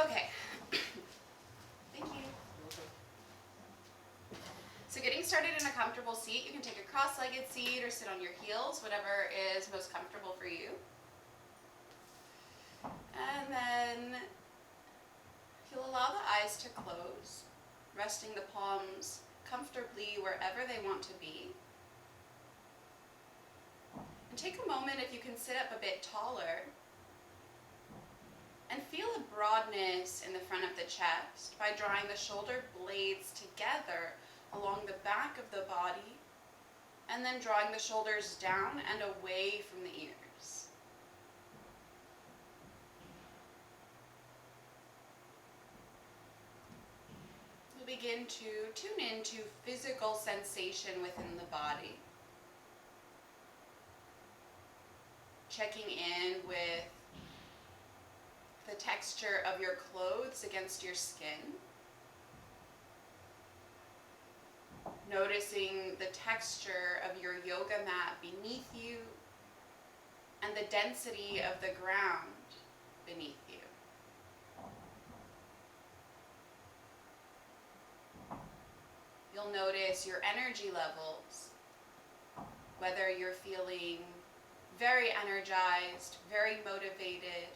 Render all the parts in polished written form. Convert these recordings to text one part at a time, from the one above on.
Okay. Thank you. So getting started in a comfortable seat, you can take a cross-legged seat or sit on your heels, whatever is most comfortable for you. And then you'll allow the eyes to close, resting the palms comfortably wherever they want to be. And take a moment, if you can sit up a bit taller, and feel a broadness in the front of the chest by drawing the shoulder blades together along the back of the body, and then drawing the shoulders down and away from the ears. We'll begin to tune into physical sensation within the body. Checking in with the texture of your clothes against your skin. Noticing the texture of your yoga mat beneath you and the density of the ground beneath you. You'll notice your energy levels, whether you're feeling very energized, very motivated,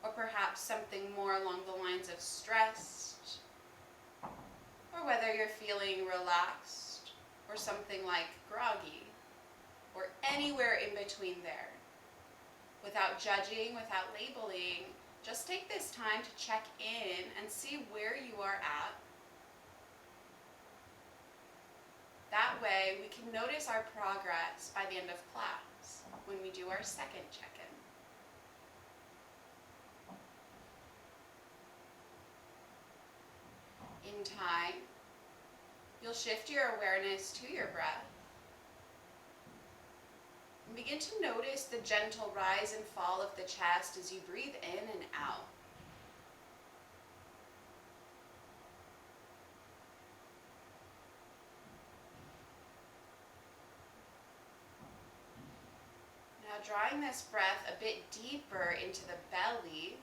or perhaps something more along the lines of stressed, or whether you're feeling relaxed or something like groggy, or anywhere in between there. Without judging, without labeling, just take this time to check in and see where you are at. That way we can notice our progress by the end of class when we do our second check-in. In time, you'll shift your awareness to your breath and begin to notice the gentle rise and fall of the chest as you breathe in and out. Now drawing this breath a bit deeper into the belly,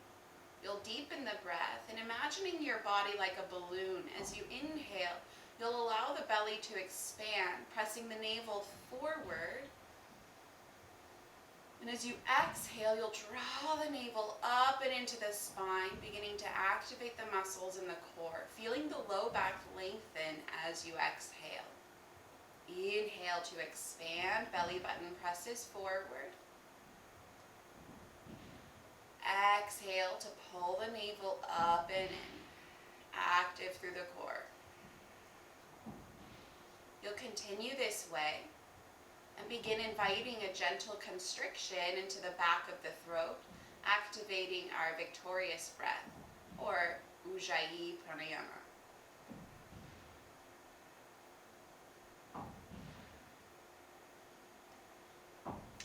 you'll deepen the breath and imagining your body like a balloon. As you inhale, you'll allow the belly to expand, pressing the navel forward. And as you exhale, you'll draw the navel up and into the spine, beginning to activate the muscles in the core, feeling the low back lengthen as you exhale. Inhale to expand, belly button presses forward. Exhale to pull the navel up and in, active through the core. You'll continue this way and begin inviting a gentle constriction into the back of the throat, activating our victorious breath, or Ujjayi Pranayama.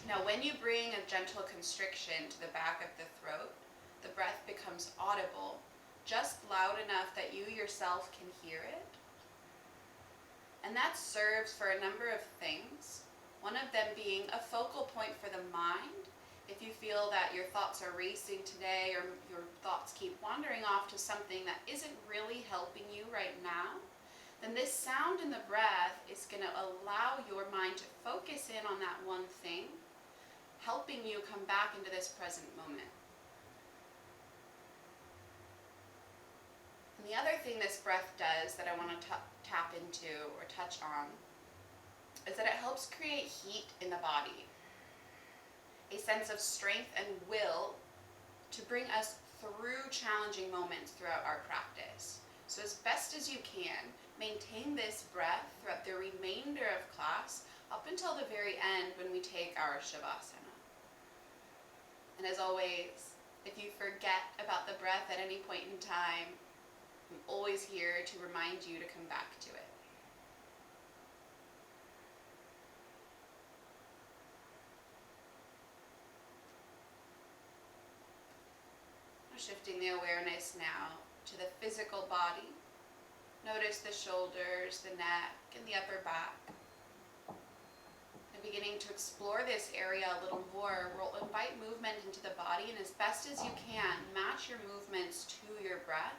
Now, when you bring a gentle constriction to the back of the throat, the breath becomes audible, just loud enough that you yourself can hear it. And that serves for a number of things. One of them being a focal point for the mind. If you feel that your thoughts are racing today, or your thoughts keep wandering off to something that isn't really helping you right now, then this sound in the breath is going to allow your mind to focus in on that one thing, helping you come back into this present moment. And the other thing this breath does that I want to tap into or touch on is that it helps create heat in the body, a sense of strength and will to bring us through challenging moments throughout our practice. So as best as you can, maintain this breath throughout the remainder of class up until the very end when we take our Shavasana. And as always, if you forget about the breath at any point in time, I'm always here to remind you to come back to it. Shifting the awareness now to the physical body. Notice the shoulders, the neck, and the upper back. And beginning to explore this area a little more, we'll invite movement into the body, and as best as you can, match your movements to your breath.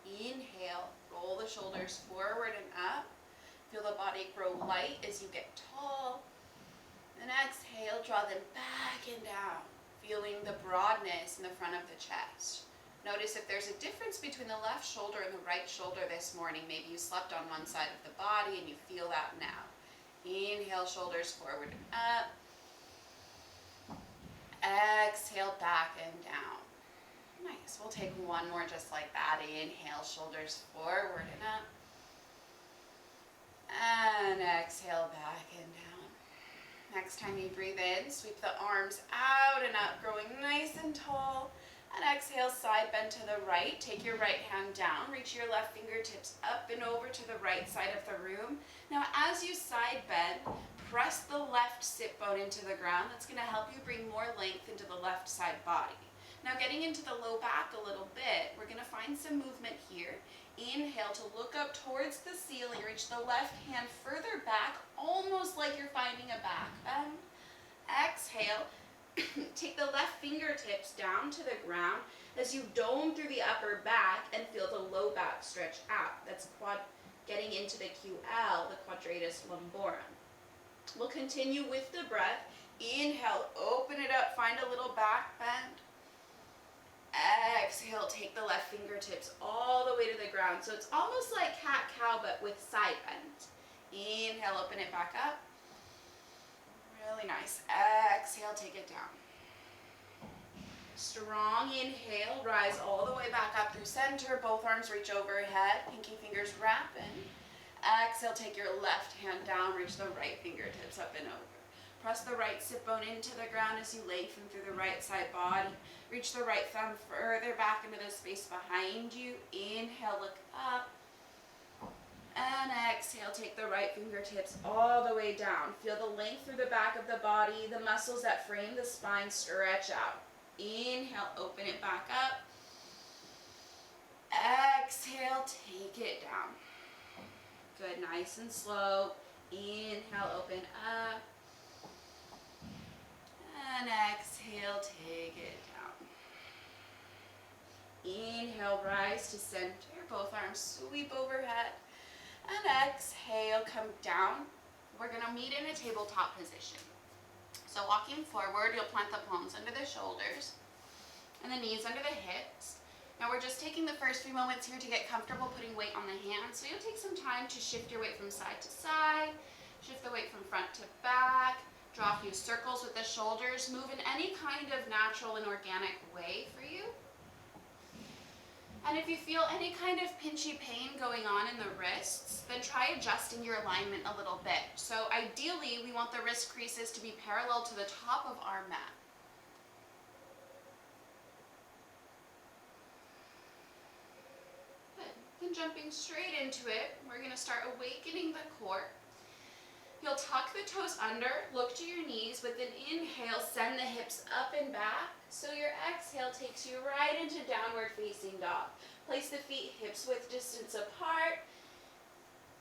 Inhale, roll the shoulders forward and up. Feel the body grow light as you get tall. And exhale, draw them back and down, feeling the broadness in the front of the chest. Notice if there's a difference between the left shoulder and the right shoulder this morning. Maybe you slept on one side of the body and you feel that now. Inhale, shoulders forward and up. Exhale, back and down. Nice. We'll take one more just like that. Inhale, shoulders forward and up. And exhale, back and down. Next time you breathe in, sweep the arms out and up, growing nice and tall. And exhale, side bend to the right. Take your right hand down. Reach your left fingertips up and over to the right side of the room. Now, as you side bend, press the left sit bone into the ground. That's going to help you bring more length into the left side body. Now, getting into the low back a little bit, we're going to find some movement here. Inhale to look up towards the ceiling. Reach the left hand further back, almost like you're finding a back bend. Exhale. Take the left fingertips down to the ground as you dome through the upper back and feel the low back stretch out. That's getting into the QL, the quadratus lumborum. We'll continue with the breath. Inhale, open it up, find a little back bend. Exhale, take the left fingertips all the way to the ground. So it's almost like cat-cow, but with side bend. Inhale, open it back up. Really nice. Exhale, take it down. Strong inhale, rise all the way back up through center. Both arms reach overhead, pinky fingers wrap in. Exhale, take your left hand down, reach the right fingertips up and over. Press the right sit bone into the ground as you lengthen through the right side body. Reach the right thumb further back into the space behind you. Inhale, look up. And exhale, take the right fingertips all the way down. Feel the length through the back of the body. The muscles that frame the spine stretch out. Inhale, open it back up. Exhale, take it down. Good, nice and slow. Inhale, open up. And exhale, take it down. Inhale, rise to center. Both arms sweep overhead. And exhale, come down. We're going to meet in a tabletop position. So walking forward, you'll plant the palms under the shoulders and the knees under the hips. Now we're just taking the first few moments here to get comfortable putting weight on the hands. So you'll take some time to shift your weight from side to side, shift the weight from front to back, draw a few circles with the shoulders, move in any kind of natural and organic way for you. And if you feel any kind of pinchy pain going on in the wrists, then try adjusting your alignment a little bit. So ideally, we want the wrist creases to be parallel to the top of our mat. Good. Then jumping straight into it, we're going to start awakening the core. You'll tuck the toes under, look to your knees. With an inhale, send the hips up and back. So your exhale takes you right into downward facing dog. Place the feet hips width distance apart.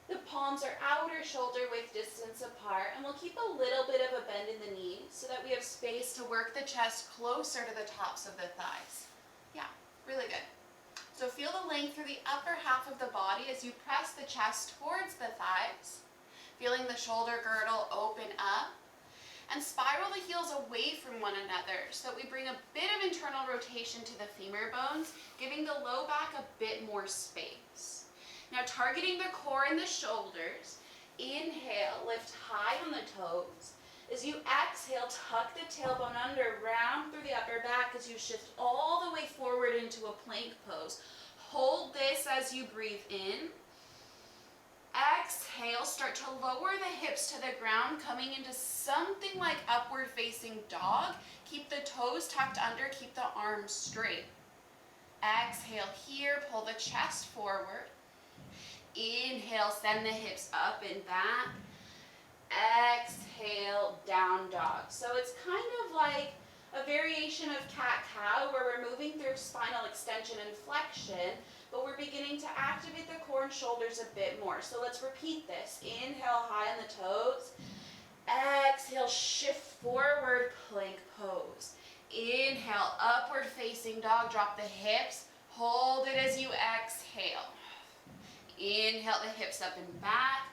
The palms are outer shoulder width distance apart. And we'll keep a little bit of a bend in the knees so that we have space to work the chest closer to the tops of the thighs. Yeah, really good. So feel the length through the upper half of the body as you press the chest towards the thighs. Feeling the shoulder girdle open up, and spiral the heels away from one another so that we bring a bit of internal rotation to the femur bones, giving the low back a bit more space. Now targeting the core and the shoulders, inhale, lift high on the toes. As you exhale, tuck the tailbone under, round through the upper back as you shift all the way forward into a plank pose. Hold this as you breathe in. Exhale, start to lower the hips to the ground, coming into something like upward facing dog. Keep the toes tucked under, keep the arms straight. Exhale here, pull the chest forward. Inhale, send the hips up and back. Exhale, down dog. So it's kind of like a variation of cat-cow where we're moving through spinal extension and flexion, but we're beginning to activate the core and shoulders a bit more. So let's repeat this. Inhale high on the toes. Exhale, shift forward, plank pose. Inhale, upward facing dog, drop the hips. Hold it as you exhale. Inhale the hips up and back.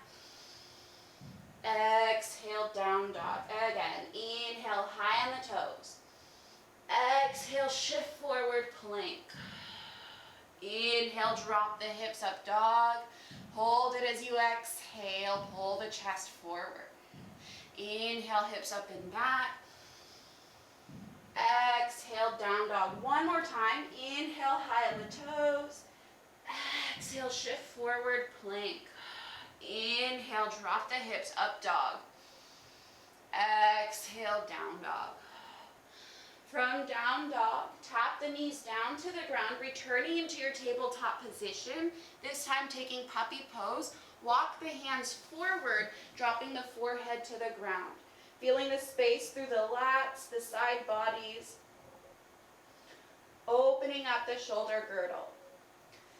Exhale, down dog. Again, inhale, high on the toes. Exhale, shift forward, plank. Inhale, drop the hips up, dog. Hold it as you exhale, pull the chest forward. Inhale, hips up and back. Exhale, down dog. One more time. Inhale, high on the toes. Exhale, shift forward, plank. Inhale, drop the hips, up dog. Exhale, down dog. From down dog, tap the knees down to the ground, returning into your tabletop position. This time taking puppy pose. Walk the hands forward, dropping the forehead to the ground. Feeling the space through the lats, the side bodies. Opening up the shoulder girdle.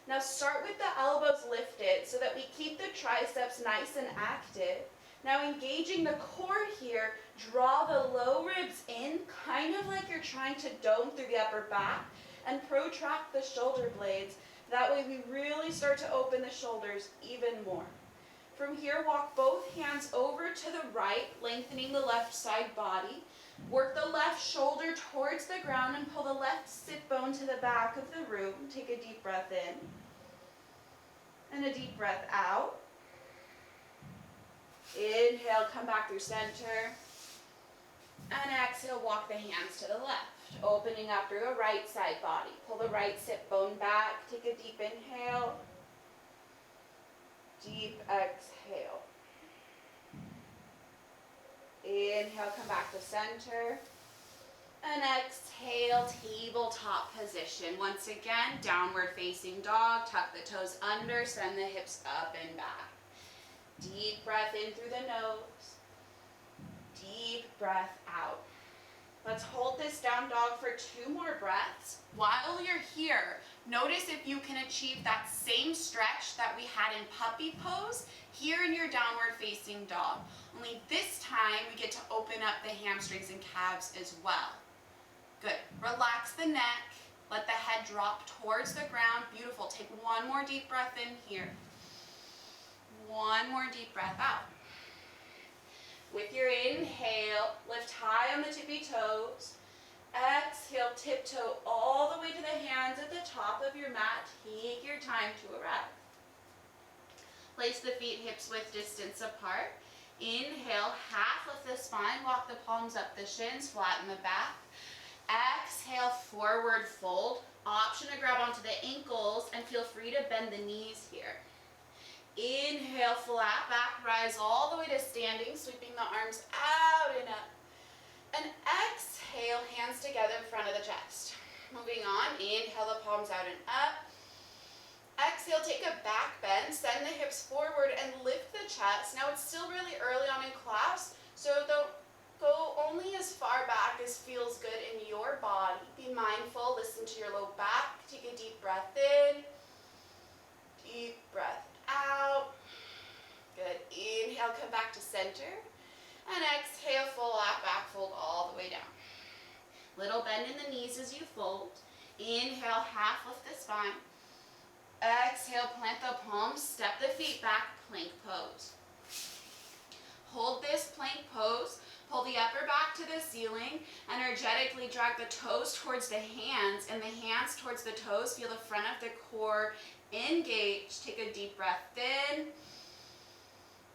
Now start with the elbows lifted so that we keep the triceps nice and active. Now engaging the core here, draw the low ribs in, kind of like you're trying to dome through the upper back, and protract the shoulder blades. That way we really start to open the shoulders even more. From here, walk both hands over to the right, lengthening the left side body. Work the left shoulder towards the ground and pull the left sit bone to the back of the room. Take a deep breath in and a deep breath out. Inhale, come back through center. And exhale, walk the hands to the left, opening up through a right side body. Pull the right sit bone back. Take a deep inhale. Deep exhale. Inhale, come back to center. And exhale, tabletop position. Once again, downward facing dog. Tuck the toes under, send the hips up and back. Deep breath in through the nose. Deep breath out. Let's hold this down dog for 2 more breaths. While you're here, notice if you can achieve that same stretch that we had in puppy pose here in your downward facing dog. Only this time we get to open up the hamstrings and calves as well. Good. Relax the neck. Let the head drop towards the ground. Beautiful. Take one more deep breath in here. One more deep breath out. With your inhale, lift high on the tippy toes. Exhale, tiptoe all the way to the hands at the top of your mat. Take your time to arrive. Place the feet hips width distance apart. Inhale, half lift the spine, walk the palms up the shins, flatten the back. Exhale, forward fold. Option to grab onto the ankles and feel free to bend the knees here. Inhale, flat back, rise all the way to standing, sweeping the arms out and up. And exhale, hands together in front of the chest. Moving on, inhale the palms out and up. Exhale, take a back bend, send the hips forward and lift the chest. Now it's still really early on in class, so don't go only as far back as feels good in your body. Be mindful, listen to your low back. Take a deep breath in, deep breath out. Good. Inhale, come back to center. And exhale, flat back fold all the way down. Little bend in the knees as you fold. Inhale, half lift the spine. Exhale, plant the palms, step the feet back, plank pose. Hold this plank pose. Pull the upper back to the ceiling. Energetically drag the toes towards the hands and the hands towards the toes. Feel the front of the core engage. Take a deep breath in.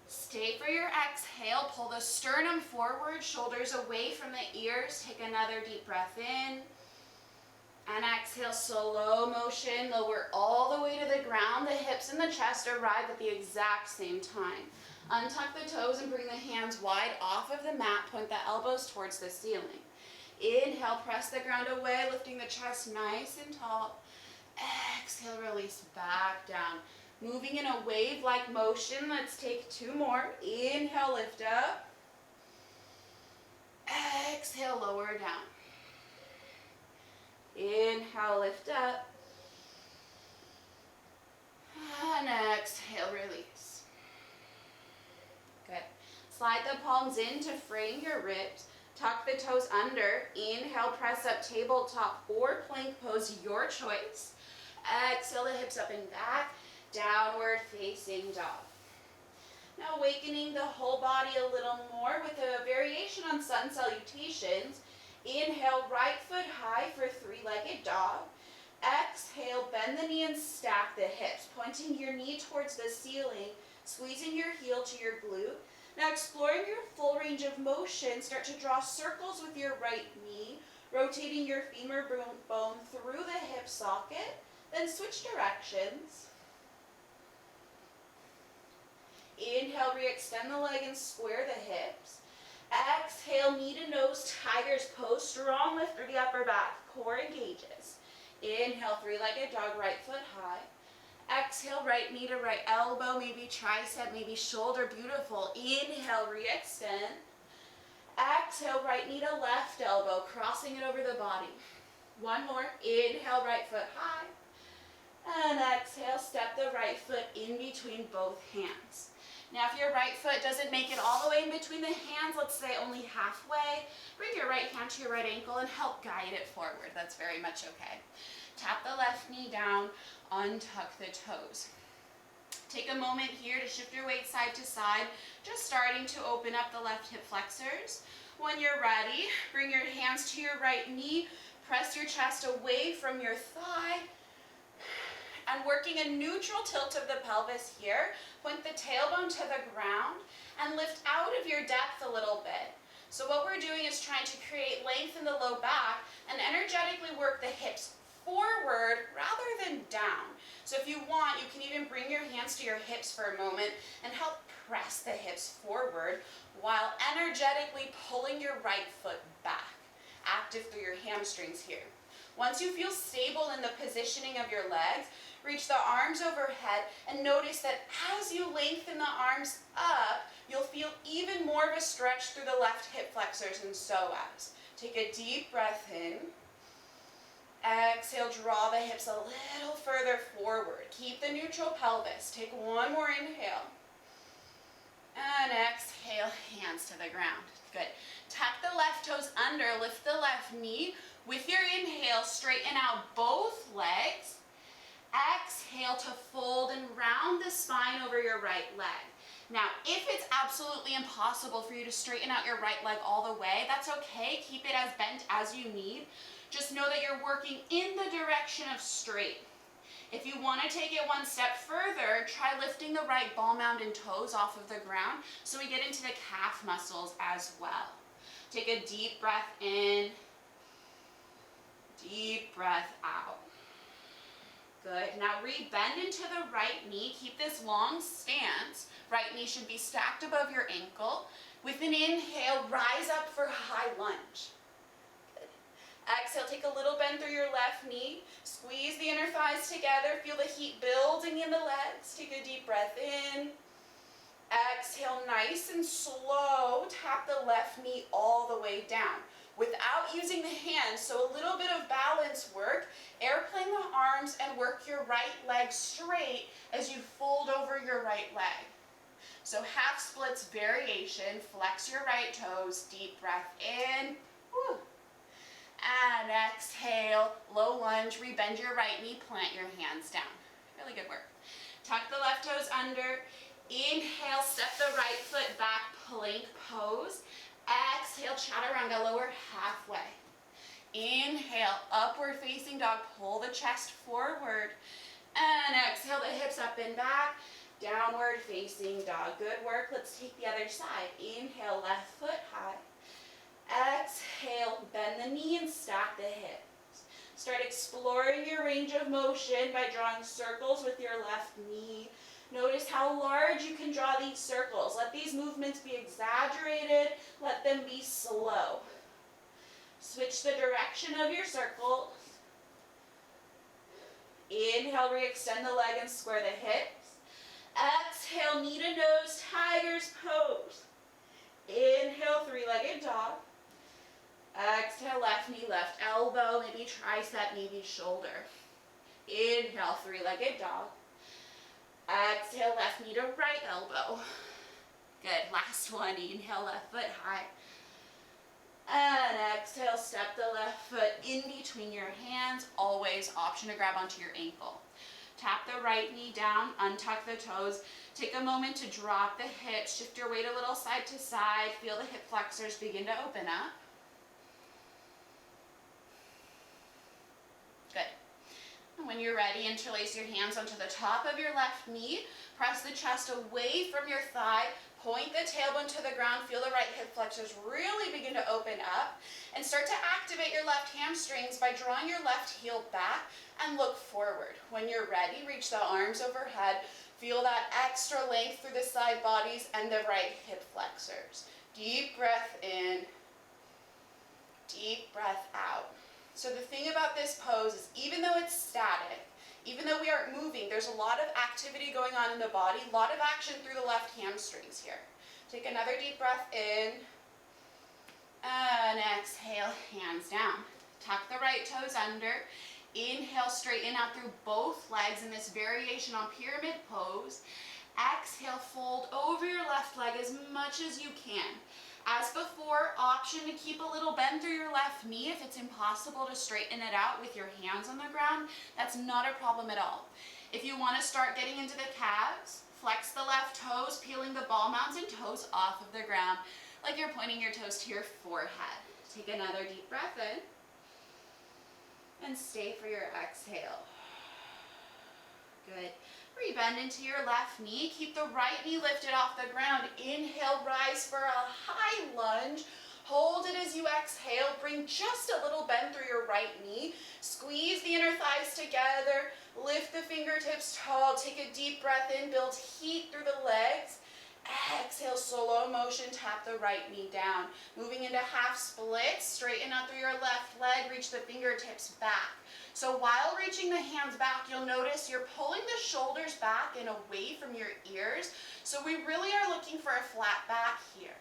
Stay for your exhale. Pull the sternum forward, shoulders away from the ears. Take another deep breath in. And exhale, slow motion. Lower all the way to the ground. The hips and the chest arrive at the exact same time. Untuck the toes and bring the hands wide off of the mat. Point the elbows towards the ceiling. Inhale, press the ground away, lifting the chest nice and tall. Exhale, release back down. Moving in a wave-like motion. Let's take 2 more. Inhale, lift up. Exhale, lower down. Inhale, lift up. And exhale, release. Good. Slide Slide the palms in to frame your ribs. Tuck the toes under. Inhale, press up, tabletop or plank pose, your choice. Exhale the hips up and back. Downward facing dog. Now awakening the whole body a little more with a variation on sun salutations. Inhale, right foot high for three-legged dog. Exhale, bend the knee and stack the hips, pointing your knee towards the ceiling, squeezing your heel to your glute. Now exploring your full range of motion, start to draw circles with your right knee, rotating your femur bone through the hip socket, then switch directions. Inhale, re-extend the leg and square the hips. Exhale, knee to nose, tiger's pose, strong lift through the upper back, core engages. Inhale, three-legged dog, right foot high. Exhale, right knee to right elbow, maybe tricep, maybe shoulder, beautiful. Inhale, re-extend. Exhale, right knee to left elbow, crossing it over the body. One more, inhale, right foot high. And exhale, step the right foot in between both hands. Now if your right foot doesn't make it all the way in between the hands, let's say only halfway, bring your right hand to your right ankle and help guide it forward. That's very much okay. Tap the left knee down, untuck the toes. Take a moment here to shift your weight side to side, just starting to open up the left hip flexors. When you're ready, bring your hands to your right knee, press your chest away from your thigh, and working a neutral tilt of the pelvis here, point the tailbone to the ground and lift out of your depth a little bit. So what we're doing is trying to create length in the low back and energetically work the hips forward rather than down. So if you want, you can even bring your hands to your hips for a moment and help press the hips forward while energetically pulling your right foot back, active through your hamstrings here. Once you feel stable in the positioning of your legs, reach the arms overhead and notice that as you lengthen the arms up, you'll feel even more of a stretch through the left hip flexors and psoas. Take a deep breath in. Exhale, draw the hips a little further forward. Keep the neutral pelvis. Take one more inhale. And exhale, hands to the ground. Good. Tuck the left toes under, lift the left knee. With your inhale, straighten out both legs. Exhale to fold and round the spine over your right leg. Now, if it's absolutely impossible for you to straighten out your right leg all the way, that's okay. Keep it as bent as you need. Just know that you're working in the direction of straight. If you want to take it one step further, try lifting the right ball mound and toes off of the ground so we get into the calf muscles as well. Take a deep breath in, deep breath out. Good. Now re-bend into the right knee. Keep this long stance. Right knee should be stacked above your ankle. With an inhale, rise up for high lunge. Good. Exhale, take a little bend through your left knee. Squeeze the inner thighs together. Feel the heat building in the legs. Take a deep breath in. Exhale, nice and slow. Tap the left knee all the way down without using the hands, so a little bit of balance work. Airplane the arms and work your right leg straight as you fold over your right leg. So half splits variation, flex your right toes, deep breath in, woo. And exhale, low lunge, rebend your right knee, plant your hands down. Really good work. Tuck the left toes under, inhale, step the right foot back, plank pose. Exhale, chaturanga, lower halfway. Inhale, upward facing dog, pull the chest forward. And exhale, the hips up and back, downward facing dog. Good work, let's take the other side. Inhale, left foot high. Exhale, bend the knee and stack the hips. Start exploring your range of motion by drawing circles with your left knee. Notice how large you can draw these circles. Let these movements be exaggerated. Let them be slow. Switch the direction of your circle. Inhale, re-extend the leg and square the hips. Exhale, knee to nose, tiger's pose. Inhale, three-legged dog. Exhale, left knee, left elbow, maybe tricep, maybe shoulder. Inhale, three-legged dog. Exhale, left knee to right elbow. Good, last one, inhale, left foot high. And exhale, step the left foot in between your hands, always option to grab onto your ankle. Tap the right knee down, untuck the toes. Take a moment to drop the hips, shift your weight a little side to side, feel the hip flexors begin to open up. Good. And when you're ready, interlace your hands onto the top of your left knee, press the chest away from your thigh, point the tailbone to the ground, feel the right hip flexors really begin to open up, and start to activate your left hamstrings by drawing your left heel back and look forward. When you're ready, reach the arms overhead, feel that extra length through the side bodies and the right hip flexors. Deep breath in, deep breath out. So the thing about this pose is even though it's static, even though we aren't moving, there's a lot of activity going on in the body, a lot of action through the left hamstrings here. Take another deep breath in, and exhale, hands down. Tuck the right toes under. Inhale, straighten out through both legs in this variation on pyramid pose. Exhale, fold over your left leg as much as you can. As before, option to keep a little bend through your left knee if it's impossible to straighten it out with your hands on the ground. That's not a problem at all. If you want to start getting into the calves, flex the left toes, peeling the ball mounds and toes off of the ground like you're pointing your toes to your forehead. Take another deep breath in and stay for your exhale. Good. Rebend into your left knee. Keep the right knee lifted off the ground. Inhale, rise for a high lunge. Hold it as you exhale. Bring just a little bend through your right knee. Squeeze the inner thighs together. Lift the fingertips tall. Take a deep breath in. Build heat through the legs. Exhale, slow motion. Tap the right knee down. Moving into half splits. Straighten out through your left leg. Reach the fingertips back. So while reaching the hands back, you'll notice you're pulling the shoulders back and away from your ears. So we really are looking for a flat back here.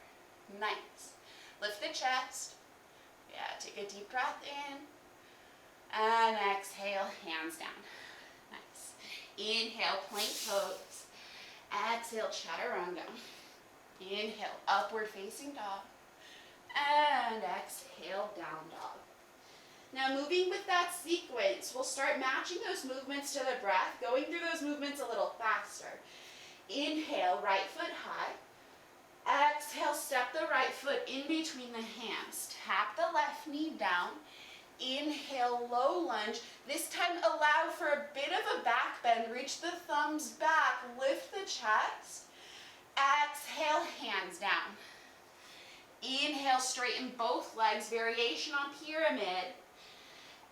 Nice. Lift the chest. Yeah, take a deep breath in. And exhale, hands down. Nice. Inhale, plank pose. Exhale, chaturanga. Inhale, upward facing dog. And exhale, down dog. Now moving with that sequence, we'll start matching those movements to the breath, going through those movements a little faster. Inhale, right foot high. Exhale, step the right foot in between the hands. Tap the left knee down. Inhale, low lunge. This time allow for a bit of a back bend. Reach the thumbs back, lift the chest. Exhale, hands down. Inhale, straighten both legs, variation on pyramid.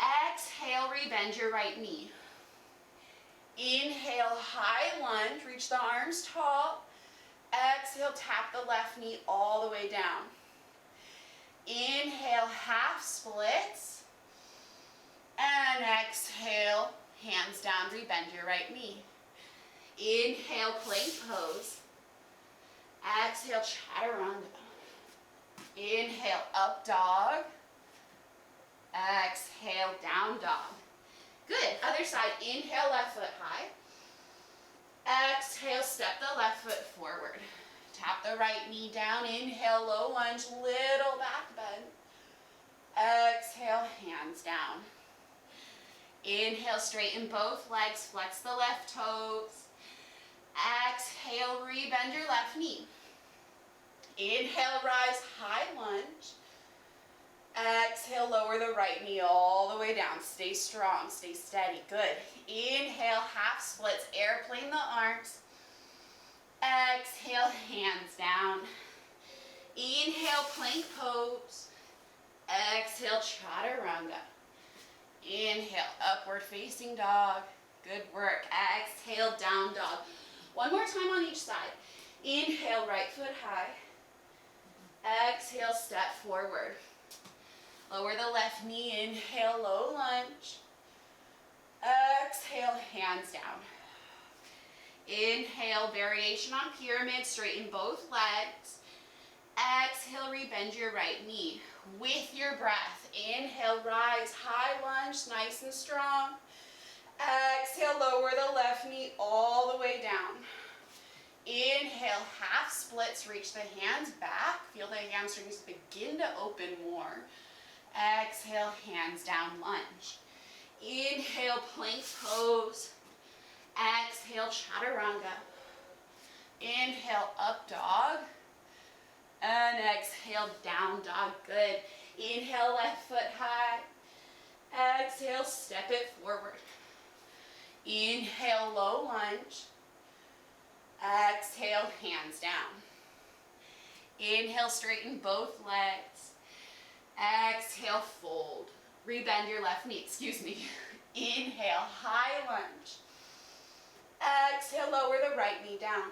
Exhale, rebend your right knee. Inhale, high lunge, reach the arms tall. Exhale, tap the left knee all the way down. Inhale, half splits. And exhale, hands down, rebend your right knee. Inhale, plank pose. Exhale, chaturanga. Inhale, up dog. Exhale, down dog. Good. Other side. Inhale, left foot high. Exhale, step the left foot forward. Tap the right knee down. Inhale, low lunge, little back bend. Exhale, hands down. Inhale, straighten both legs. Flex the left toes. Exhale, rebend your left knee. Inhale, rise, high lunge. Exhale, lower the right knee all the way down. Stay strong, stay steady. Good. Inhale, half splits, airplane the arms. Exhale, hands down. Inhale, plank pose. Exhale, chaturanga. Inhale, upward facing dog. Good work. Exhale, down dog. One more time on each side. Inhale, right foot high. Exhale, step forward. Lower the left knee, inhale, low lunge. Exhale, hands down. Inhale, variation on pyramid, straighten both legs. Exhale, rebend your right knee. With your breath, inhale, rise, high lunge, nice and strong. Exhale, lower the left knee all the way down. Inhale, half splits, reach the hands back. Feel the hamstrings begin to open more. Exhale, hands down, lunge. Inhale, plank pose. Exhale, chaturanga. Inhale, up dog. And exhale, down dog. Good. Inhale, left foot high. Exhale, step it forward. Inhale, low lunge. Exhale, hands down. Inhale, straighten both legs. Exhale, fold. Rebend your left knee, excuse me. Inhale, high lunge. Exhale, lower the right knee down.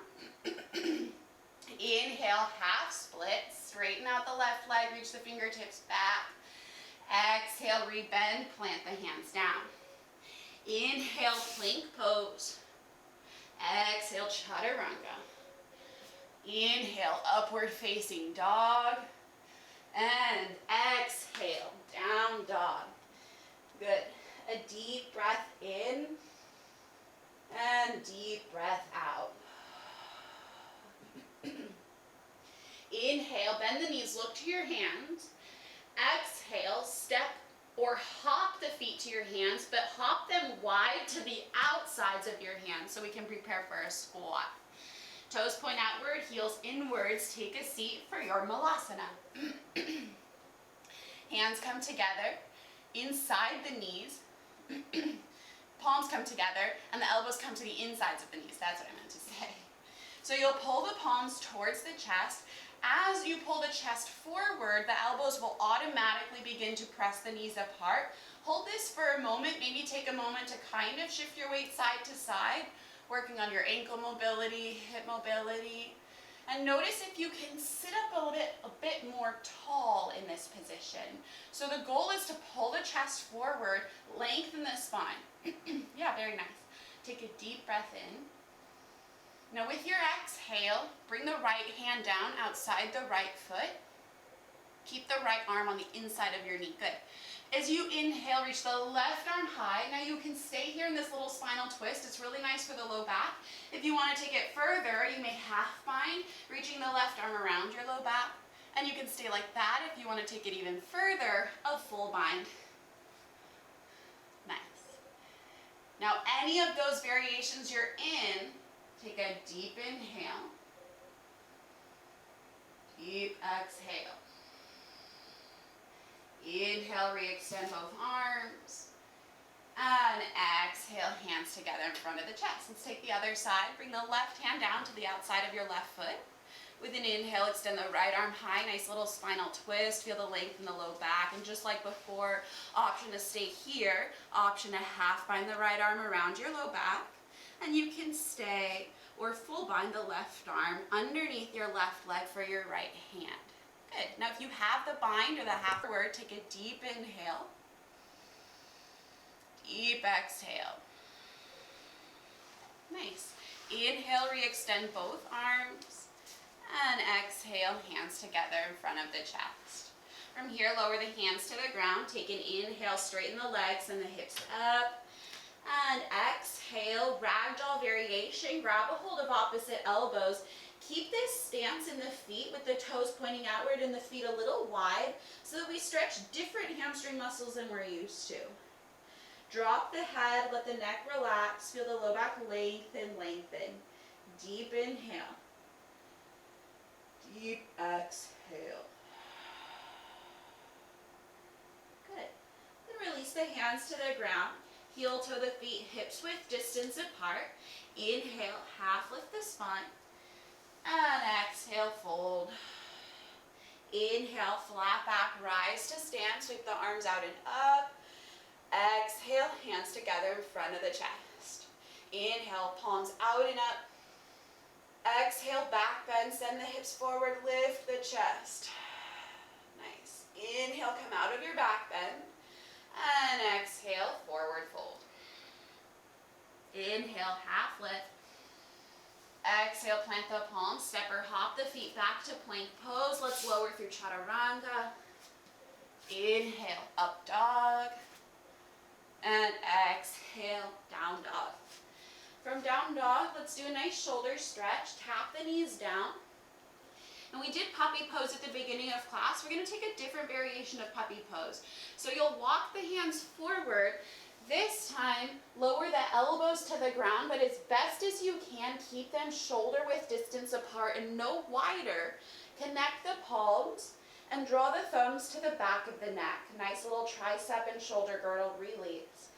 Inhale, half split. Straighten out the left leg, reach the fingertips back. Exhale, rebend, plant the hands down. Inhale, plank pose. Exhale, chaturanga. Inhale, upward facing dog. And exhale, down dog. Good. A deep breath in and deep breath out. Inhale, bend the knees, look to your hands. Exhale, step or hop the feet to your hands, but hop them wide to the outsides of your hands so we can prepare for a squat. Toes point outward, heels inwards. Take a seat for your malasana. Hands come together inside the knees. Palms come together and the elbows come to the insides of the knees. That's what I meant to say. So you'll pull the palms towards the chest. As you pull the chest forward, the elbows will automatically begin to press the knees apart. Hold this for a moment. Maybe take a moment to kind of shift your weight side to side, working on your ankle mobility, hip mobility. And notice if you can sit up a bit more tall in this position. So the goal is to pull the chest forward, lengthen the spine. Yeah, very nice. Take a deep breath in. Now with your exhale, bring the right hand down outside the right foot. Keep the right arm on the inside of your knee. Good. As you inhale, reach the left arm high. Now you can stay here in this little spinal twist. It's really nice for the low back. If you want to take it further, you may half bind, reaching the left arm around your low back. And you can stay like that if you want to take it even further, a full bind. Nice. Now any of those variations you're in, take a deep inhale. Deep exhale. Inhale, re-extend both arms. And exhale, hands together in front of the chest. Let's take the other side. Bring the left hand down to the outside of your left foot. With an inhale, extend the right arm high. Nice little spinal twist. Feel the length in the low back. And just like before, option to stay here. Option to half bind the right arm around your low back. And you can stay or full bind the left arm underneath your left leg for your right hand. Good. Now if you have the bind or the half word, take a deep inhale. Deep exhale. Nice. Inhale, re-extend both arms. And exhale, hands together in front of the chest. From here, lower the hands to the ground. Take an inhale, straighten the legs and the hips up. And exhale, ragdoll variation. Grab a hold of opposite elbows. Keep this stance in the feet with the toes pointing outward and the feet a little wide so that we stretch different hamstring muscles than we're used to. Drop the head, let the neck relax, feel the low back lengthen, lengthen. Deep inhale. Deep exhale. Good. Then release the hands to the ground. Heel toe the feet, hips width distance apart. Inhale, half lift the spine. And exhale, fold. Inhale, flat back, rise to stand. Sweep the arms out and up. Exhale, hands together in front of the chest. Inhale, palms out and up. Exhale, back bend, send the hips forward, lift the chest. Nice. Inhale, come out of your back bend. And exhale, forward fold. Inhale, half lift. Exhale, plant the palms, step or hop the feet back to plank pose. Let's lower through chaturanga. Inhale, up dog. And exhale, down dog. From from down dog, let's do a nice shoulder stretch. Tap the knees down. And we did puppy pose at the beginning of class. We're going to take a different variation of puppy pose. So you'll walk the hands forward. This time, lower the elbows to the ground, but as best as you can, keep them shoulder width distance apart and no wider. Connect the palms and draw the thumbs to the back of the neck. Nice little tricep and shoulder girdle release.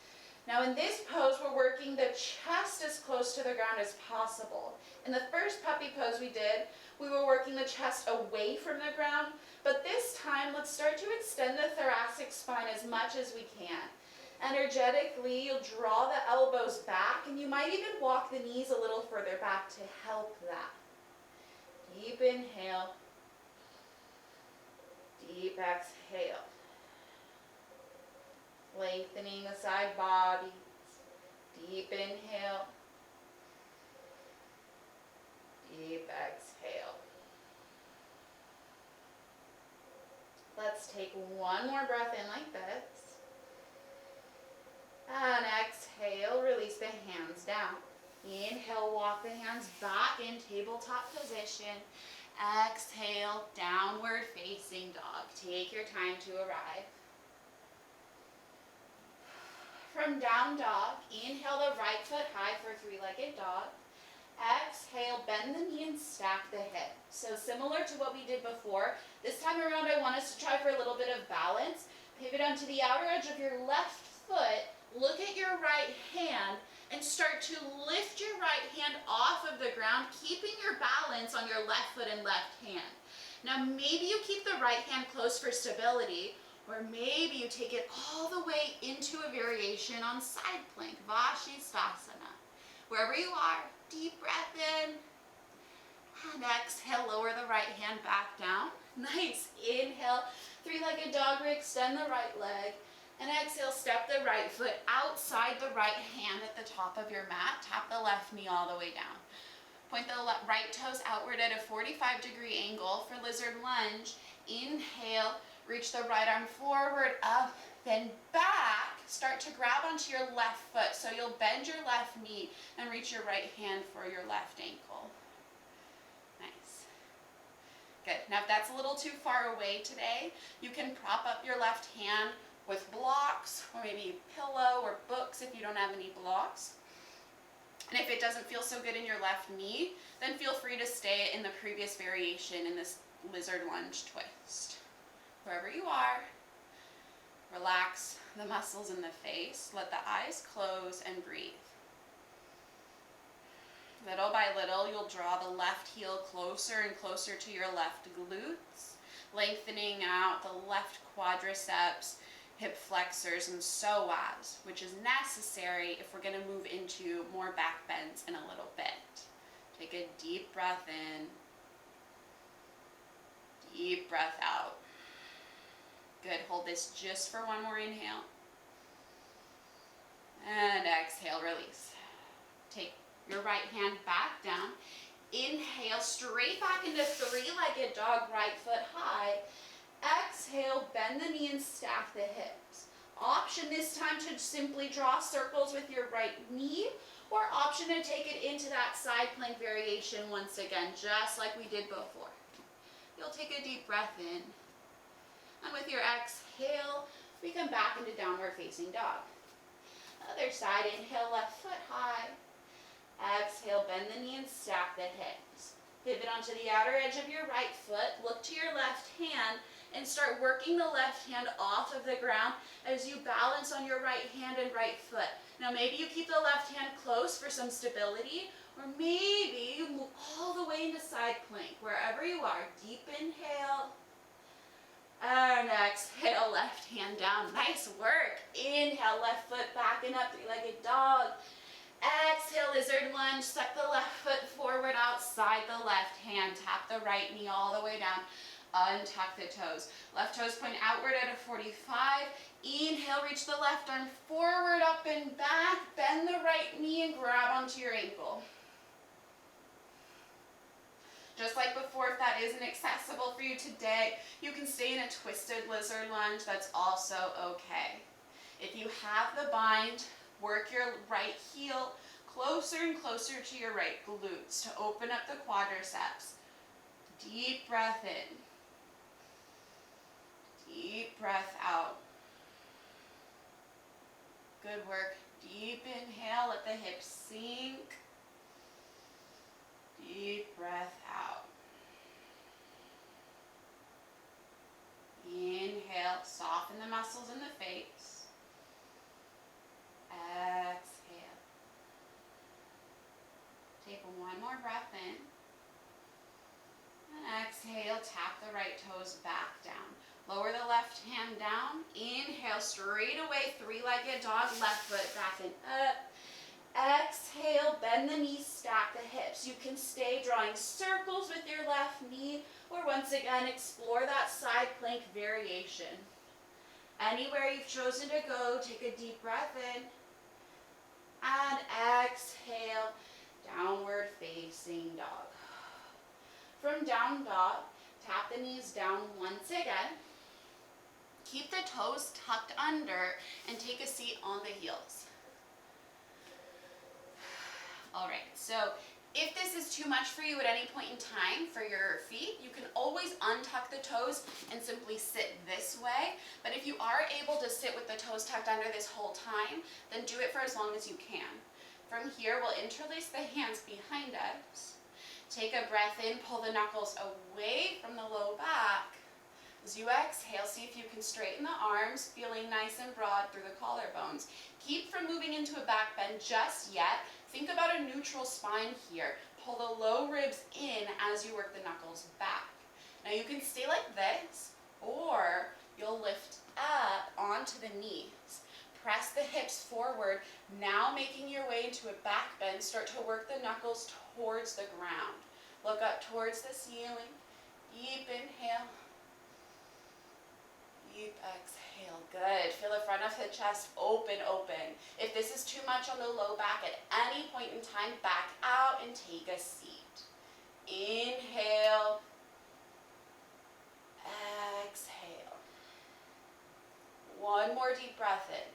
Now in this pose, we're working the chest as close to the ground as possible. In the first puppy pose we did, we were working the chest away from the ground, but this time, let's start to extend the thoracic spine as much as we can. Energetically, you'll draw the elbows back, and you might even walk the knees a little further back to help that. Deep inhale. Deep exhale. Lengthening the side body. Deep inhale. Deep exhale. Let's take one more breath in like this. And exhale, release the hands down. Inhale, walk the hands back in tabletop position. Exhale, downward facing dog. Take your time to arrive. From down dog, inhale the right foot high for three-legged dog. Exhale, bend the knee and stack the hip. So similar to what we did before, this time around I want us to try for a little bit of balance. Pivot onto the outer edge of your left foot, look at your right hand, and start to lift your right hand off of the ground, keeping your balance on your left foot and left hand. Now maybe you keep the right hand close for stability, or maybe you take it all the way into a variation on side plank, Vashisthasana. Wherever you are, deep breath in, and exhale, lower the right hand back down. Nice, inhale, three-legged dog, extend the right leg, and exhale, step the right foot outside the right hand at the top of your mat. Tap the left knee all the way down. Point the right toes outward at a 45-degree angle for lizard lunge. Inhale, reach the right arm forward, up, then back. Start to grab onto your left foot. So you'll bend your left knee and reach your right hand for your left ankle. Nice. Good. Now if that's a little too far away today, you can prop up your left hand with blocks, or maybe a pillow or books if you don't have any blocks. And if it doesn't feel so good in your left knee, then feel free to stay in the previous variation in this lizard lunge twist. Wherever you are, relax the muscles in the face, let the eyes close and breathe. Little by little, you'll draw the left heel closer and closer to your left glutes, lengthening out the left quadriceps, hip flexors, and psoas, which is necessary if we're going to move into more back bends in a little bit. Take a deep breath in, deep breath out. Good, hold this just for one more inhale. And exhale, release. Take your right hand back down. Inhale, straight back into three-legged dog, right foot high. Exhale, bend the knee and stack the hips. Option this time to simply draw circles with your right knee, or option to take it into that side plank variation once again, just like we did before. You'll take a deep breath in. And with your exhale, we come back into downward facing dog. Other side, inhale, left foot high. Exhale, bend the knee and stack the hips. Pivot onto the outer edge of your right foot, look to your left hand, and start working the left hand off of the ground as you balance on your right hand and right foot. Now maybe you keep the left hand close for some stability, or maybe you move all the way into side plank, wherever you are. Deep inhale, and exhale, left hand down. Nice work. Inhale, left foot back and up, three-legged dog. Exhale, lizard lunge, step the left foot forward outside the left hand. Tap the right knee all the way down. Untuck the toes. Left toes point outward at a 45. Inhale, reach the left arm forward, up and back. Bend the right knee and grab onto your ankle. Just like before, if that isn't accessible for you today, you can stay in a twisted lizard lunge. That's also okay. If you have the bind, work your right heel closer and closer to your right glutes to open up the quadriceps. Deep breath in. Deep breath out. Good work. Deep inhale, let the hips sink. Deep breath out. Inhale, soften the muscles in the face. Exhale. Take one more breath in. And exhale, tap the right toes back down. Lower the left hand down. Inhale, straight away, three-legged dog, left foot back and up. Exhale, bend the knees, stack the hips. You can stay drawing circles with your left knee, or once again, explore that side plank variation. Anywhere you've chosen to go, take a deep breath in. And exhale, downward facing dog. From down dog, tap the knees down once again. Keep the toes tucked under and take a seat on the heels. All right, so if this is too much for you at any point in time for your feet, you can always untuck the toes and simply sit this way. But if you are able to sit with the toes tucked under this whole time, then do it for as long as you can. From here, we'll interlace the hands behind us. Take a breath in, pull the knuckles away from the low back. As you exhale, see if you can straighten the arms, feeling nice and broad through the collarbones. Keep from moving into a back bend just yet. Think about a neutral spine here. Pull the low ribs in as you work the knuckles back. Now you can stay like this, or you'll lift up onto the knees. Press the hips forward, now making your way into a back bend. Start to work the knuckles towards the ground. Look up towards the ceiling. Deep inhale. Deep exhale. Good. Feel the front of the chest open, open. If this is too much on the low back at any point in time, back out and take a seat. Inhale. Exhale. One more deep breath in.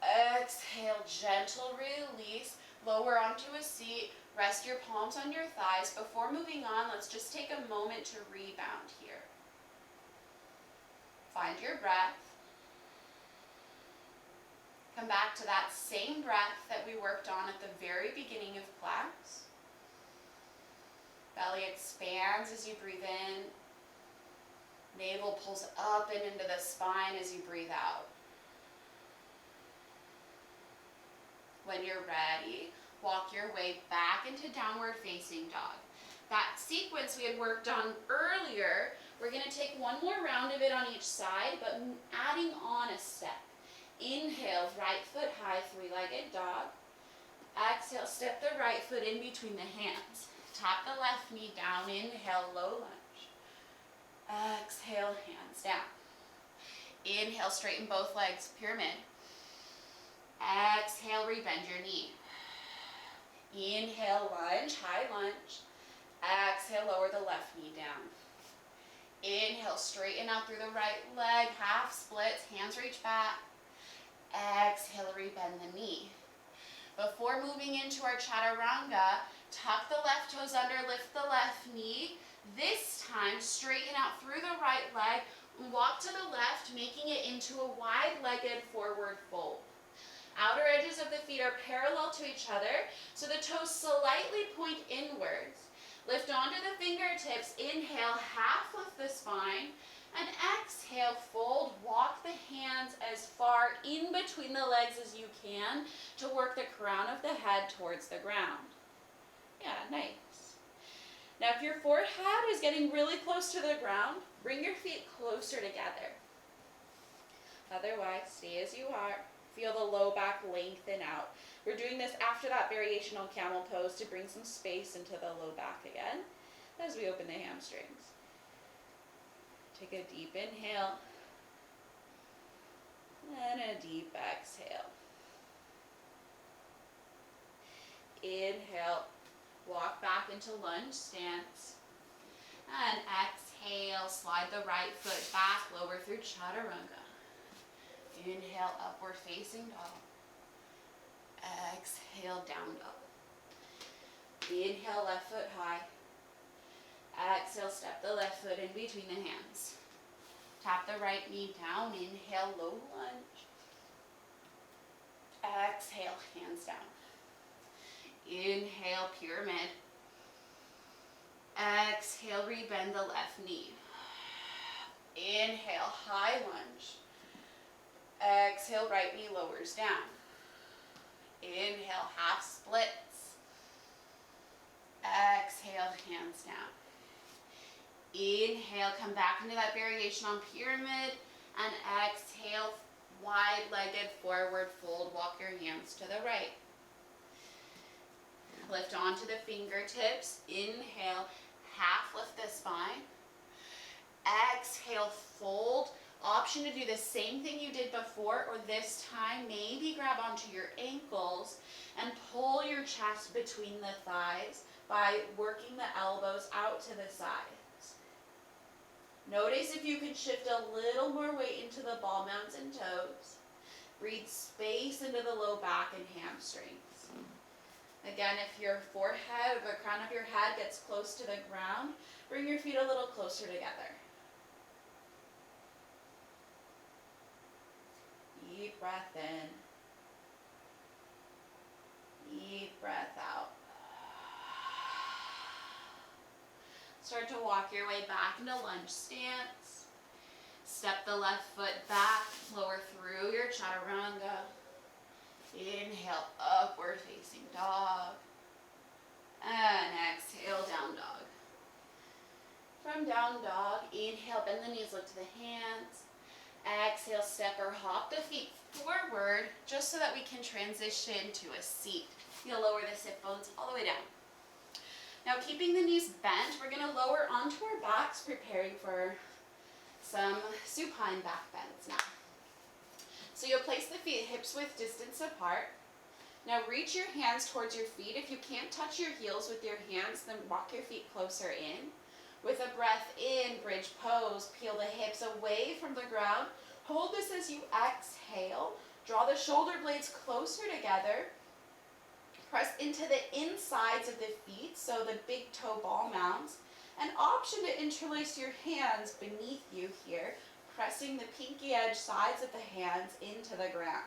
Exhale, gentle release. Lower onto a seat. Rest your palms on your thighs. Before moving on, let's just take a moment to rebound here. Find your breath. Come back to that same breath that we worked on at the very beginning of class. Belly expands as you breathe in. Navel pulls up and into the spine as you breathe out. When you're ready, walk your way back into downward facing dog. That sequence we had worked on earlier, we're going to take one more round of it on each side, but adding on a step. Inhale, right foot high, three-legged dog. Exhale, step the right foot in between the hands. Tap the left knee down, inhale, low lunge. Exhale, hands down. Inhale, straighten both legs, pyramid. Exhale, rebend your knee. Inhale, lunge, high lunge. Exhale, lower the left knee down. Inhale, straighten out through the right leg, half splits, hands reach back. Exhale, rebend the knee. Before moving into our chaturanga, tuck the left toes under, lift the left knee. This time, straighten out through the right leg, and walk to the left, making it into a wide-legged forward fold. Outer edges of the feet are parallel to each other, so the toes slightly point inwards. Lift onto the fingertips, inhale, half lift the spine, and exhale, fold, walk the hands as far in between the legs as you can to work the crown of the head towards the ground. Yeah, nice. Now if your forehead is getting really close to the ground, bring your feet closer together. Otherwise, stay as you are. Feel the low back lengthen out. We're doing this after that variational camel pose to bring some space into the low back again as we open the hamstrings. Take a deep inhale and a deep exhale. Inhale, walk back into lunge stance. And exhale, slide the right foot back, lower through chaturanga. Inhale, upward facing dog. Exhale, down dog. Inhale, left foot high. Exhale, step the left foot in between the hands. Tap the right knee down. Inhale, low lunge. Exhale, hands down. Inhale, pyramid. Exhale, rebend the left knee. Inhale, high lunge. Exhale, right knee lowers down. Inhale, half splits. Exhale, hands down. Inhale, come back into that variation on pyramid, and exhale, wide-legged forward fold. Walk your hands to the right. Lift onto the fingertips. Inhale, half lift the spine. Exhale, fold. Option to do the same thing you did before, or this time maybe grab onto your ankles and pull your chest between the thighs by working the elbows out to the sides. Notice if you can shift a little more weight into the ball mounds and toes. Breathe space into the low back and hamstrings. Again, if your forehead or the crown of your head gets close to the ground, bring your feet a little closer together. Deep breath in. Deep breath out. Start to walk your way back into lunge stance. Step the left foot back, lower through your chaturanga. Inhale, upward facing dog. And exhale, down dog. From down dog, inhale, bend the knees, look to the hands. Exhale, step or hop the feet forward just so that we can transition to a seat. You'll lower the sit bones all the way down. Now, keeping the knees bent, we're going to lower onto our backs, preparing for some supine back bends now. So you'll place the feet hips width distance apart. Now reach your hands towards your feet. If you can't touch your heels with your hands, then walk your feet closer in. With a breath in, bridge pose, peel the hips away from the ground. Hold this as you exhale. Draw the shoulder blades closer together. Press into the insides of the feet, so the big toe ball mounds. An option to interlace your hands beneath you here, pressing the pinky edge sides of the hands into the ground.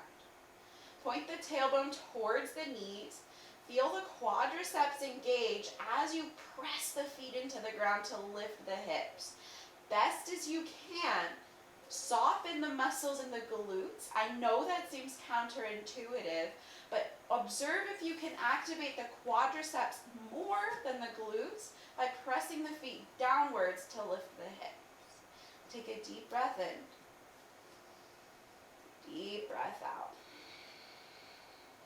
Point the tailbone towards the knees. Feel the quadriceps engage as you press the feet into the ground to lift the hips. Best as you can, soften the muscles in the glutes. I know that seems counterintuitive, but observe if you can activate the quadriceps more than the glutes by pressing the feet downwards to lift the hips. Take a deep breath in. Deep breath out.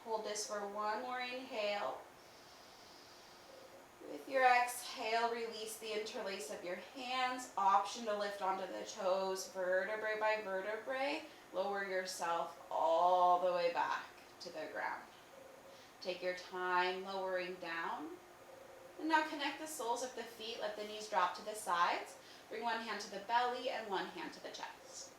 Hold this for one more inhale. With your exhale, release the interlace of your hands. Option to lift onto the toes, vertebrae by vertebrae. Lower yourself all the way back to the ground. Take your time lowering down. And now connect the soles of the feet. Let the knees drop to the sides. Bring one hand to the belly and one hand to the chest.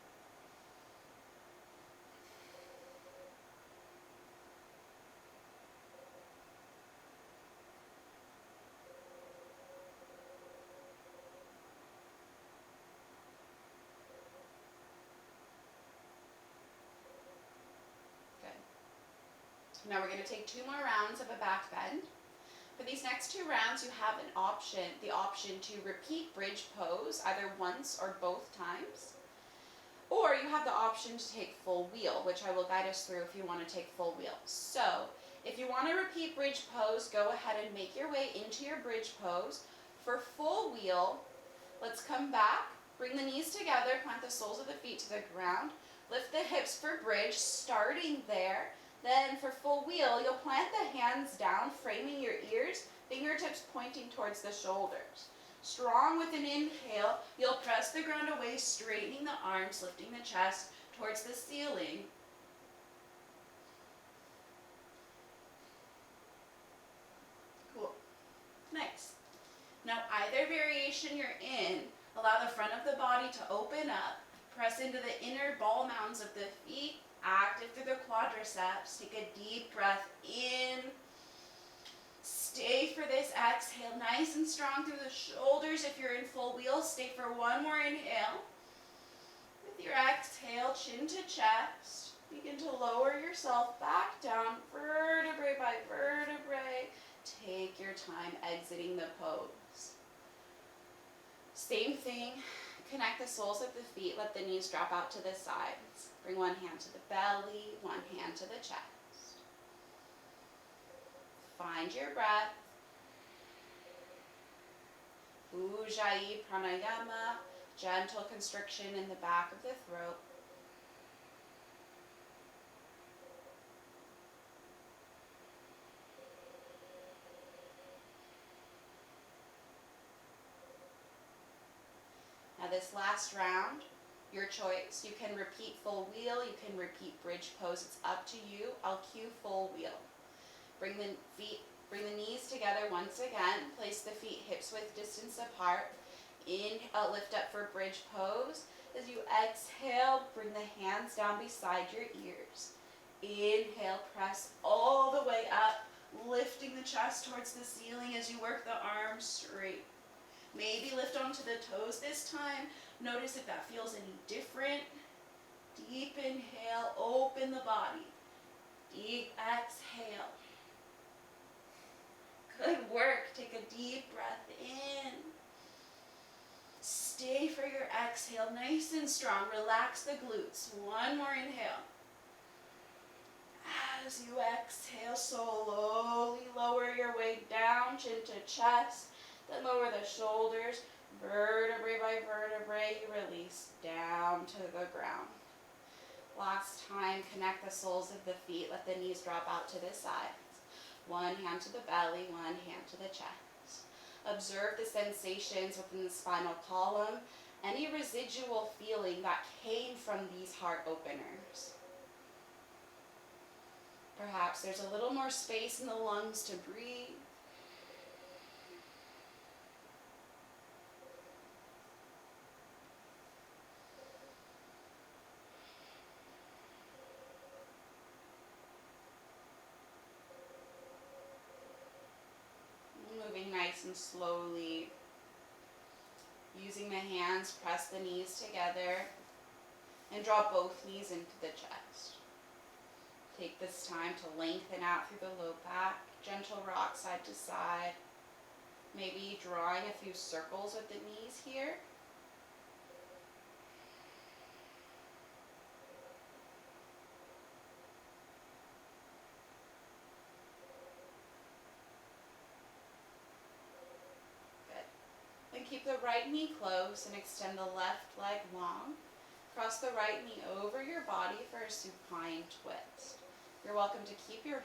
Now we're going to take 2 more rounds of a back bend. For these next 2 rounds, you have the option to repeat bridge pose either once or both times. Or you have the option to take full wheel, which I will guide us through if you want to take full wheel. So, if you want to repeat bridge pose, go ahead and make your way into your bridge pose. For full wheel, let's come back, bring the knees together, plant the soles of the feet to the ground, lift the hips for bridge, starting there. Then for full wheel, you'll plant the hands down, framing your ears, fingertips pointing towards the shoulders. Strong with an inhale, you'll press the ground away, straightening the arms, lifting the chest towards the ceiling. Cool. Nice. Now either variation you're in, allow the front of the body to open up, press into the inner ball mounds of the feet, active through the quadriceps. Take a deep breath in. Stay for this exhale, nice and strong through the shoulders. If you're in full wheel, stay for one more inhale. With your exhale, chin to chest. Begin to lower yourself back down, vertebrae by vertebrae. Take your time exiting the pose. Same thing, connect the soles of the feet, let the knees drop out to the sides. Bring one hand to the belly, one hand to the chest. Find your breath. Ujjayi pranayama, gentle constriction in the back of the throat. Now this last round, your choice. You can repeat full wheel, you can repeat bridge pose, it's up to you. I'll cue full wheel. Bring the knees together once again. Place the feet hips width distance apart. Inhale, lift up for bridge pose. As you exhale, bring the hands down beside your ears. Inhale, press all the way up, lifting the chest towards the ceiling as you work the arms straight. Maybe lift onto the toes this time. Notice if that feels any different. Deep inhale, open the body. Deep exhale. Good work. Take a deep breath in. Stay for your exhale, nice and strong. Relax the glutes. One more inhale. As you exhale, slowly lower your weight down, chin to chest. Then lower the shoulders, vertebrae by vertebrae, you release down to the ground. Last time, connect the soles of the feet, let the knees drop out to the sides. One hand to the belly, one hand to the chest. Observe the sensations within the spinal column, any residual feeling that came from these heart openers. Perhaps there's a little more space in the lungs to breathe. Moving nice and slowly. Using the hands, press the knees together and draw both knees into the chest. Take this time to lengthen out through the low back, gentle rock side to side. Maybe drawing a few circles with the knees here. Then keep the right knee close and extend the left leg long. Cross the right knee over your body for a supine twist. You're welcome to keep your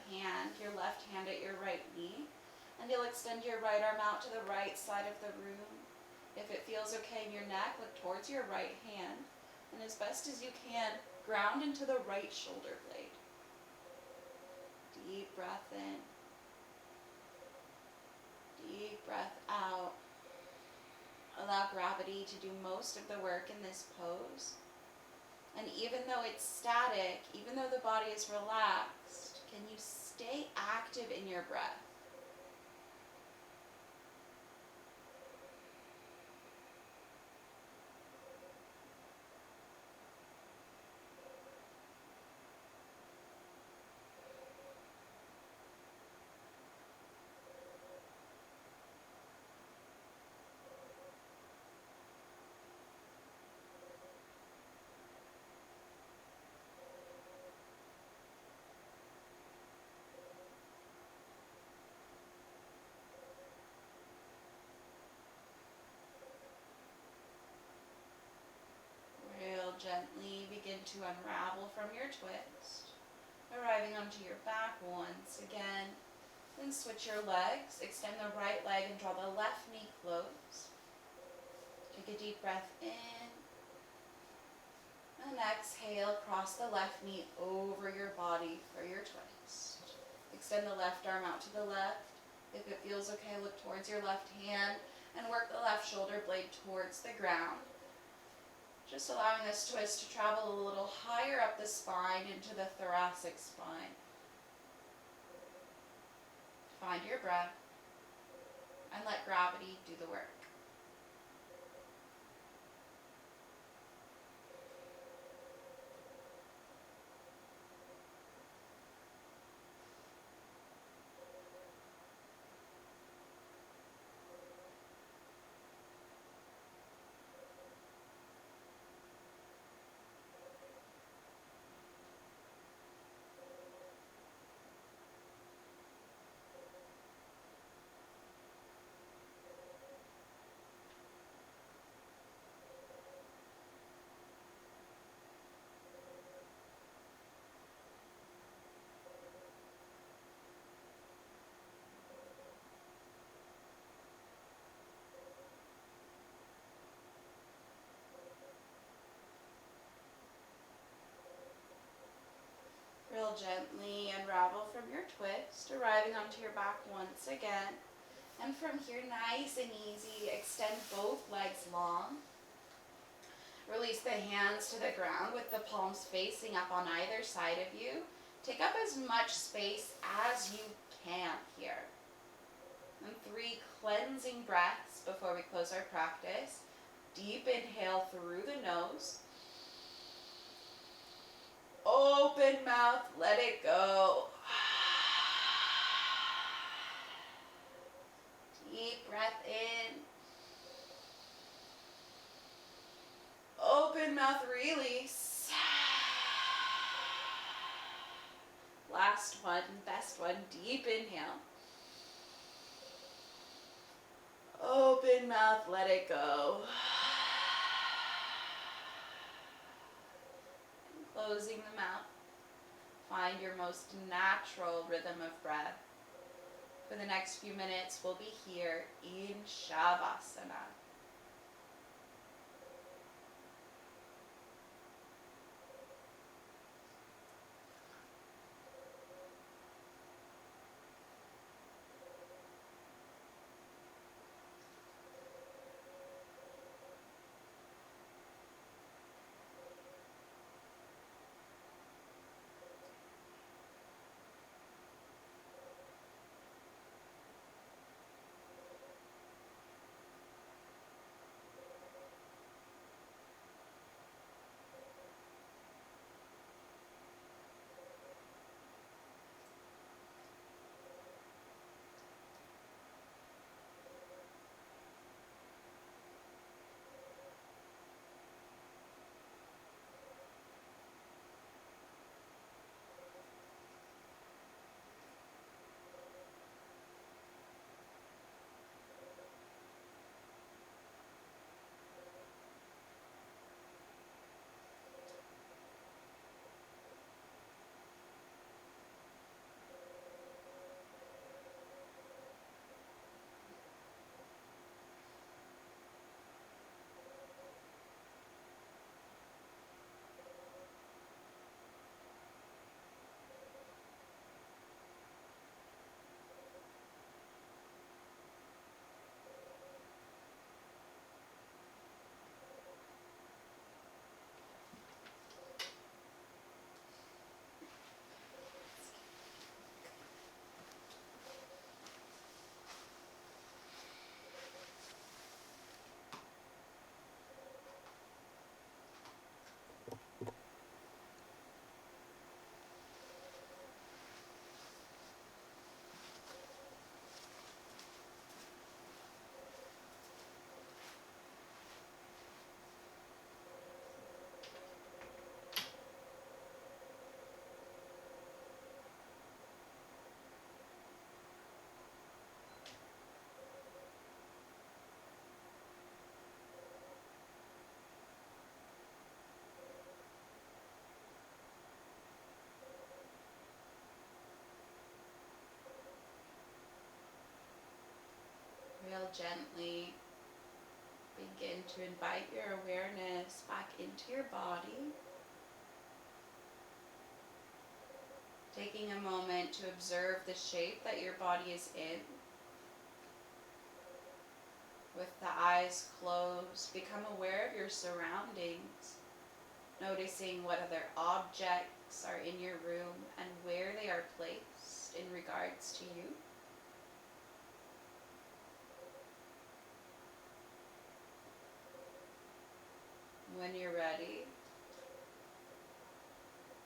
left hand at your right knee, and you'll extend your right arm out to the right side of the room. If it feels okay in your neck, look towards your right hand, and as best as you can, ground into the right shoulder blade. Deep breath in. Deep breath out. Allow gravity to do most of the work in this pose. And even though it's static, even though the body is relaxed, can you stay active in your breath? Gently begin to unravel from your twist, arriving onto your back once again. Then switch your legs, extend the right leg and draw the left knee close. Take a deep breath in, and exhale, cross the left knee over your body for your twist. Extend the left arm out to the left. If it feels okay, look towards your left hand and work the left shoulder blade towards the ground. Just allowing this twist to travel a little higher up the spine into the thoracic spine. Find your breath and let gravity do the work. Real gently unravel from your twist, arriving onto your back once again. And from here, nice and easy, extend both legs long. Release the hands to the ground with the palms facing up on either side of you. Take up as much space as you can here. And 3 cleansing breaths before we close our practice. Deep inhale through the nose. Open mouth, let it go. Deep breath in. Open mouth, release. Last one, best one, deep inhale. Open mouth, let it go. Closing the mouth, find your most natural rhythm of breath. For the next few minutes, we'll be here in Shavasana. Real gently begin to invite your awareness back into your body. Taking a moment to observe the shape that your body is in. With the eyes closed, become aware of your surroundings, noticing what other objects are in your room and where they are placed in regards to you. When you're ready,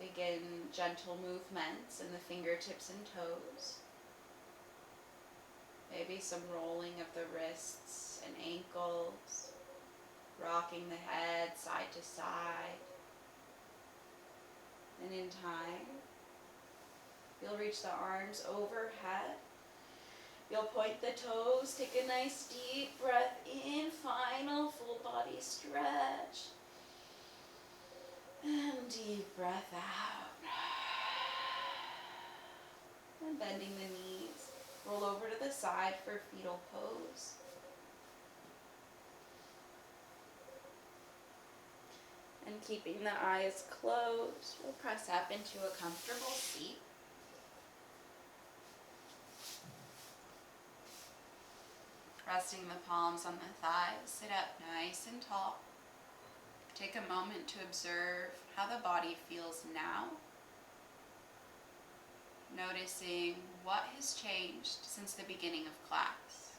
begin gentle movements in the fingertips and toes. Maybe some rolling of the wrists and ankles, rocking the head side to side. And in time, you'll reach the arms overhead. You'll point the toes, take a nice deep breath in, final full body stretch. And deep breath out. And bending the knees. Roll over to the side for fetal pose. And keeping the eyes closed, we'll press up into a comfortable seat. Resting the palms on the thighs, sit up nice and tall. Take a moment to observe how the body feels now. Noticing what has changed since the beginning of class.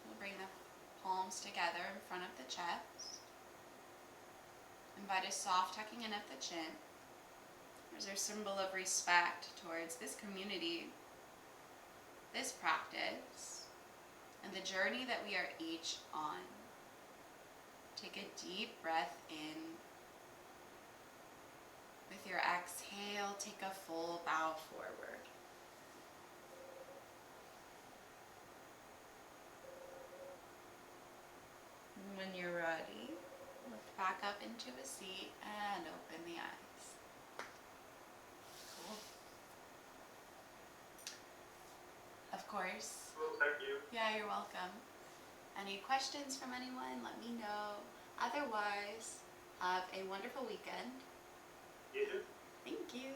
We'll bring the palms together in front of the chest. Invite a soft tucking in of the chin. As our symbol of respect towards this community, this practice, and the journey that we are each on. Take a deep breath in. With your exhale, take a full bow forward. And when you're ready, lift back up into a seat and open the eyes. Cool. Of course. Well, thank you. Yeah, you're welcome. Any questions from anyone, let me know. Otherwise, have a wonderful weekend. You too. Thank you.